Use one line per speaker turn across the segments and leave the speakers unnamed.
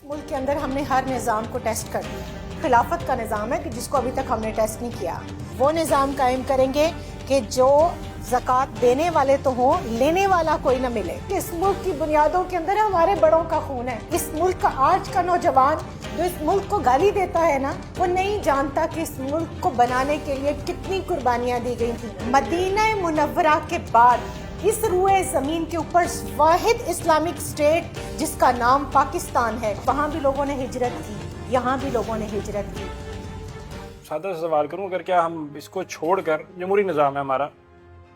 ملک کے اندر ہم نے ہر نظام کو ٹیسٹ کر دیا. خلافت کا نظام ہے کہ جس کو ابھی تک ہم نے ٹیسٹ نہیں کیا. وہ نظام قائم کریں گے کہ جو زکوٰۃ دینے والے تو ہوں, لینے والا کوئی نہ ملے. اس ملک کی بنیادوں کے اندر ہمارے بڑوں کا خون ہے. اس ملک کا آج کا نوجوان جو اس ملک کو گالی دیتا ہے نا, وہ نہیں جانتا کہ اس ملک کو بنانے کے لیے کتنی قربانیاں دی گئی تھیں. مدینہ منورہ کے بعد اس روئے زمین کے اوپر واحد اسلامک اسٹیٹ جس کا نام پاکستان ہے, وہاں بھی لوگوں نے ہجرت کی, یہاں بھی لوگوں نے ہجرت کی.
سادہ سے سوال کروں, اگر کیا ہم اس کو چھوڑ کر, جمہوری نظام ہے ہمارا,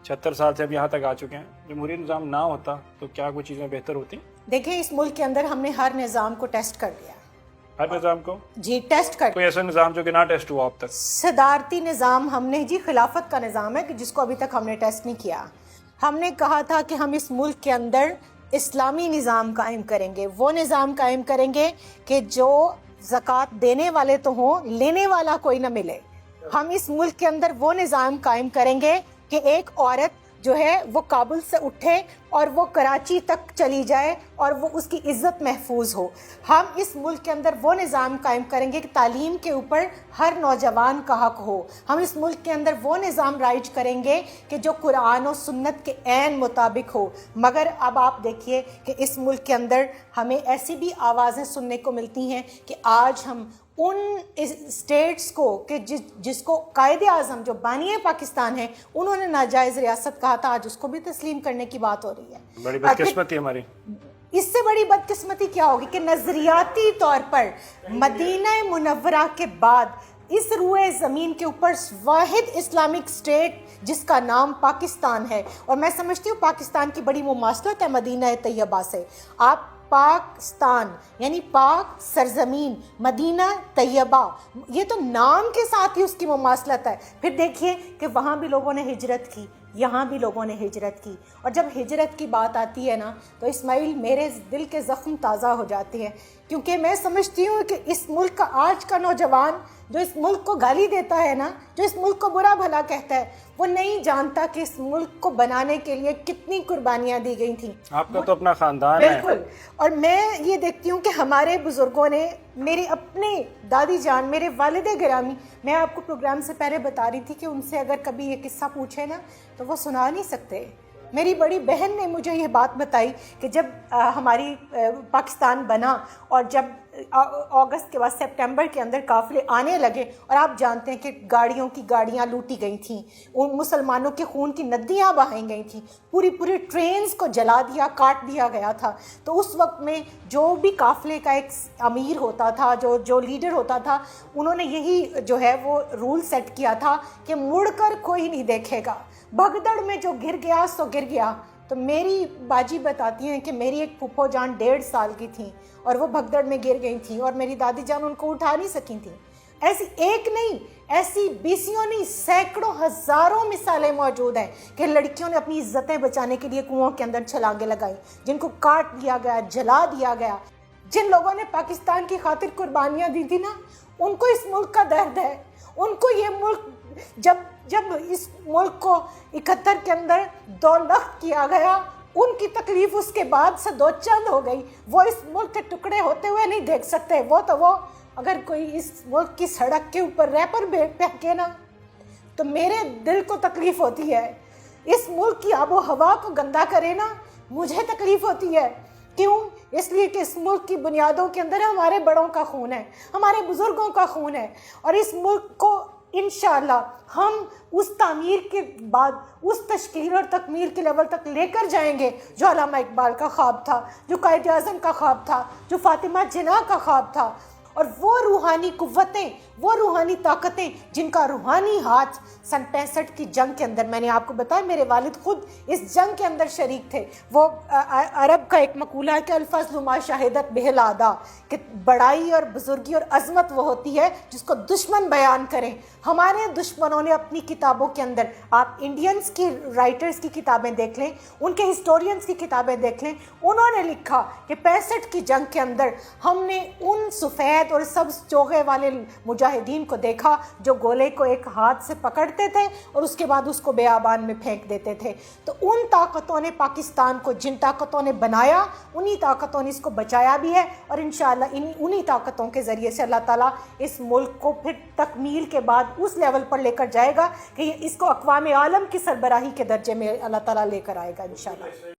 76 سال سے اب یہاں تک آ چکے ہیں, جمہوری نظام نہ ہوتا تو کیا کوئی چیزیں بہتر ہوتی؟
دیکھیں, اس ملک کے اندر ہم نے ہر نظام کو ٹیسٹ کر لیا.
ہر نظام کو؟
جی ٹیسٹ کر.
کوئی ایسا نظام جو کہ نہ ٹیسٹ ہوا اب تک؟
صدارتی نظام ہم نے, جی خلافت کا نظام ہے کہ جس کو ابھی تک ہم نے ٹیسٹ نہیں کیا. ہم نے کہا تھا کہ ہم اس ملک کے اندر اسلامی نظام قائم کریں گے. وہ نظام قائم کریں گے کہ جو زکوٰۃ دینے والے تو ہوں, لینے والا کوئی نہ ملے. ہم اس ملک کے اندر وہ نظام قائم کریں گے کہ ایک عورت جو ہے وہ کابل سے اٹھے اور وہ کراچی تک چلی جائے اور وہ اس کی عزت محفوظ ہو. ہم اس ملک کے اندر وہ نظام قائم کریں گے کہ تعلیم کے اوپر ہر نوجوان کا حق ہو. ہم اس ملک کے اندر وہ نظام رائج کریں گے کہ جو قرآن و سنت کے عین مطابق ہو. مگر اب آپ دیکھیے کہ اس ملک کے اندر ہمیں ایسی بھی آوازیں سننے کو ملتی ہیں کہ آج ہم ان اسٹیٹس کو کہ جس کو قائد اعظم جو بانی پاکستان ہے انہوں نے ناجائز ریاست کہا تھا, آج اس کو بھی تسلیم کرنے کی بات ہو رہی ہے.
بڑی بدقسمتی ہماری.
اس سے بڑی بدقسمتی کیا ہوگی کہ نظریاتی طور پر مدینہ منورہ کے بعد اس روئے زمین کے اوپر واحد اسلامک اسٹیٹ جس کا نام پاکستان ہے, اور میں سمجھتی ہوں پاکستان کی بڑی مماثلت ہے مدینہ طیبہ سے. آپ پاکستان یعنی پاک سرزمین, مدینہ طیبہ, یہ تو نام کے ساتھ ہی اس کی مماثلت ہے. پھر دیکھیے کہ وہاں بھی لوگوں نے ہجرت کی, یہاں بھی لوگوں نے ہجرت کی. اور جب ہجرت کی بات آتی ہے نا تو اسماعیل میرے دل کے زخم تازہ ہو جاتے ہیں, کیونکہ میں سمجھتی ہوں کہ اس ملک کا آج کا نوجوان جو اس ملک کو گالی دیتا ہے نا, جو اس ملک کو برا بھلا کہتا ہے, وہ نہیں جانتا کہ اس ملک کو بنانے کے لیے کتنی قربانیاں دی گئی تھیں.
آپ کا تو اپنا خاندان ہے.
بالکل. اور میں یہ دیکھتی ہوں کہ ہمارے بزرگوں نے, میرے اپنے دادی جان, میرے والد گرامی, میں آپ کو پروگرام سے پہلے بتا رہی تھی کہ ان سے اگر کبھی یہ قصہ پوچھے نا تو وہ سنا نہیں سکتے. میری بڑی بہن نے مجھے یہ بات بتائی کہ جب ہماری پاکستان بنا اور جب اگست کے بعد سپٹمبر کے اندر قافلے آنے لگے, اور آپ جانتے ہیں کہ گاڑیوں کی گاڑیاں لوٹی گئی تھیں, ان مسلمانوں کے خون کی ندیاں بہائیں گئی تھیں, پوری ٹرینز کو جلا دیا, کاٹ دیا گیا تھا. تو اس وقت میں جو بھی قافلے کا ایک امیر ہوتا تھا, جو لیڈر ہوتا تھا, انہوں نے یہی جو ہے وہ رول سیٹ کیا تھا کہ مڑ کر کوئی نہیں دیکھے گا, بھگدڑ میں جو گر گیا سو گر گیا. تو میری باجی بتاتی ہیں کہ میری ایک پھپھو جان 1.5 سال کی تھیں اور وہ بھگدڑ میں گر گئی تھیں, اور میری دادی جان ان کو اٹھا نہیں سکی تھیں. ایسی ایک نہیں, ایسی بیسیوں نہیں, سینکڑوں ہزاروں مثالیں موجود ہیں کہ لڑکیوں نے اپنی عزتیں بچانے کے لیے کنوؤں کے اندر چھلانگیں لگائیں, جن کو کاٹ دیا گیا, جلا دیا گیا. جن لوگوں نے پاکستان کی خاطر قربانیاں دی تھی نا, ان کو اس ملک کا درد ہے. ان کو یہ ملک جب اس ملک کو 71 کے اندر 2 لخت کیا گیا, ان کی تکلیف اس کے بعد سے 2 چند ہو گئی. وہ اس ملک کے ٹکڑے ہوتے ہوئے نہیں دیکھ سکتے. وہ اگر کوئی اس ملک کی سڑک کے اوپر ریپر پھینکے نا تو میرے دل کو تکلیف ہوتی ہے. اس ملک کی آب و ہوا کو گندا کرے نا, مجھے تکلیف ہوتی ہے. کیوں؟ اس لیے کہ اس ملک کی بنیادوں کے اندر ہمارے بڑوں کا خون ہے, ہمارے بزرگوں کا خون ہے, اور اس ملک کو انشاءاللہ ہم اس تعمیر کے بعد اس تشکیل اور تکمیل کے لیول تک لے کر جائیں گے جو علامہ اقبال کا خواب تھا, جو قائد اعظم کا خواب تھا, جو فاطمہ جناح کا خواب تھا. اور وہ روحانی قوتیں, وہ روحانی طاقتیں جن کا روحانی ہاتھ 65 کی جنگ کے اندر, میں نے آپ کو بتایا میرے والد خود اس جنگ کے اندر شریک تھے. وہ عرب کا ایک مقولہ ہے کہ الفضل ما شہدت بہ الاعداء, کہ بڑائی اور بزرگی اور عظمت وہ ہوتی ہے جس کو دشمن بیان کریں. ہمارے دشمنوں نے اپنی کتابوں کے اندر, آپ انڈینز کی رائٹرز کی کتابیں دیکھ لیں, ان کے ہسٹورینز کی کتابیں دیکھ لیں, انہوں نے لکھا کہ 65 کی جنگ کے اندر ہم نے ان سفید اور سبز چوغے والے مجاہد مجاہدین کو دیکھا جو گولے کو ایک ہاتھ سے پکڑتے تھے اور اس کے بعد اس کو بیابان میں پھینک دیتے تھے. تو ان طاقتوں نے پاکستان کو، جن طاقتوں نے بنایا، انہی طاقتوں نے اس کو بچایا بھی ہے، اور انشاءاللہ انہی طاقتوں کے ذریعے سے اللہ تعالیٰ اس ملک کو پھر تکمیل کے بعد اس لیول پر لے کر جائے گا کہ اس کو اقوام عالم کی سربراہی کے درجے میں اللہ تعالیٰ لے کر آئے گا انشاءاللہ.